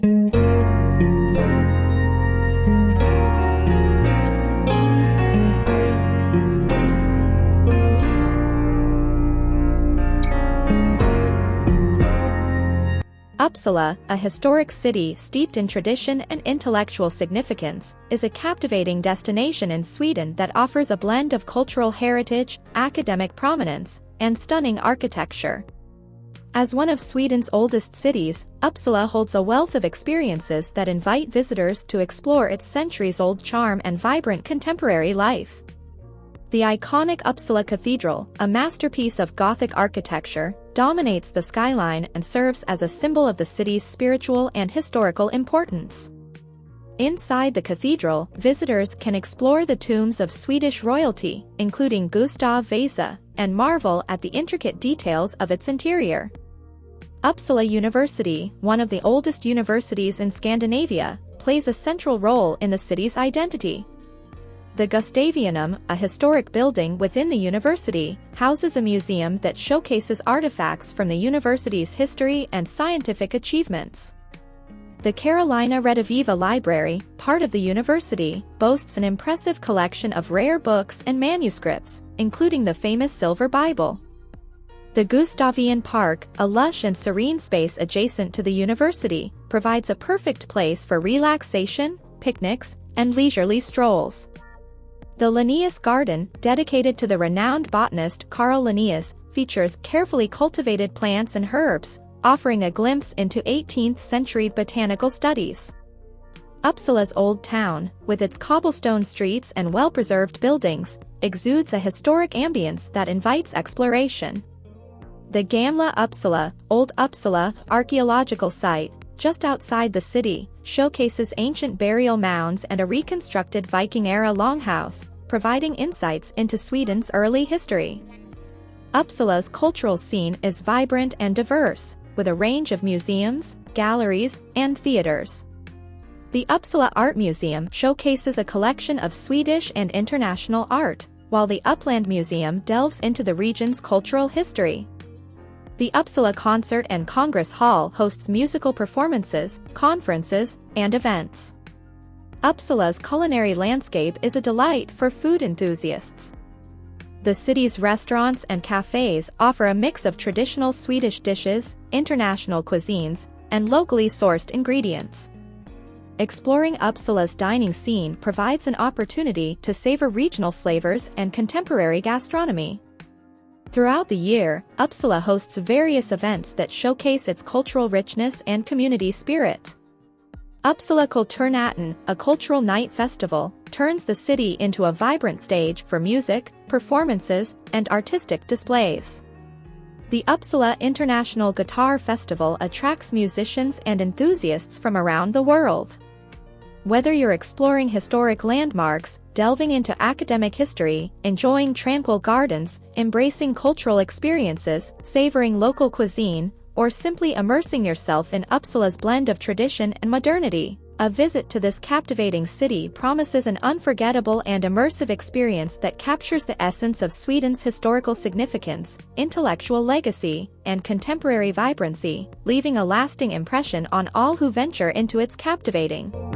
Uppsala, a historic city steeped in tradition and intellectual significance, is a captivating destination in Sweden that offers a blend of cultural heritage, academic prominence, and stunning architecture. As one of Sweden's oldest cities, Uppsala holds a wealth of experiences that invite visitors to explore its centuries-old charm and vibrant contemporary life. The iconic Uppsala Cathedral, a masterpiece of Gothic architecture, dominates the skyline and serves as a symbol of the city's spiritual and historical importance. Inside the cathedral, visitors can explore the tombs of Swedish royalty, including Gustav Vasa, and marvel at the intricate details of its interior. Uppsala University, one of the oldest universities in Scandinavia, plays a central role in the city's identity. The Gustavianum, a historic building within the university, houses a museum that showcases artifacts from the university's history and scientific achievements. The Carolina Rediviva Library, part of the university, boasts an impressive collection of rare books and manuscripts, including the famous Silver Bible. The Gustavian Park, a lush and serene space adjacent to the university, provides a perfect place for relaxation, picnics, and leisurely strolls. The Linnaeus Garden, dedicated to the renowned botanist Carl Linnaeus, features carefully cultivated plants and herbs, offering a glimpse into 18th-century botanical studies. Uppsala's Old Town, with its cobblestone streets and well-preserved buildings, exudes a historic ambience that invites exploration. The Gamla Uppsala, Old Uppsala, archaeological site, just outside the city, showcases ancient burial mounds and a reconstructed Viking-era longhouse, providing insights into Sweden's early history. Uppsala's cultural scene is vibrant and diverse, with a range of museums, galleries, and theaters. The Uppsala Art Museum showcases a collection of Swedish and international art, while the Uppland Museum delves into the region's cultural history. The Uppsala Concert and Congress Hall hosts musical performances, conferences, and events. Uppsala's culinary landscape is a delight for food enthusiasts. The city's restaurants and cafes offer a mix of traditional Swedish dishes, international cuisines, and locally sourced ingredients. Exploring Uppsala's dining scene provides an opportunity to savor regional flavors and contemporary gastronomy. Throughout the year, Uppsala hosts various events that showcase its cultural richness and community spirit. Uppsala Kulturnatten, a cultural night festival, turns the city into a vibrant stage for music, performances, and artistic displays. The Uppsala International Guitar Festival attracts musicians and enthusiasts from around the world. Whether you're exploring historic landmarks, delving into academic history, enjoying tranquil gardens, embracing cultural experiences, savoring local cuisine, or simply immersing yourself in Uppsala's blend of tradition and modernity, a visit to this captivating city promises an unforgettable and immersive experience that captures the essence of Sweden's historical significance, intellectual legacy, and contemporary vibrancy, leaving a lasting impression on all who venture into its captivating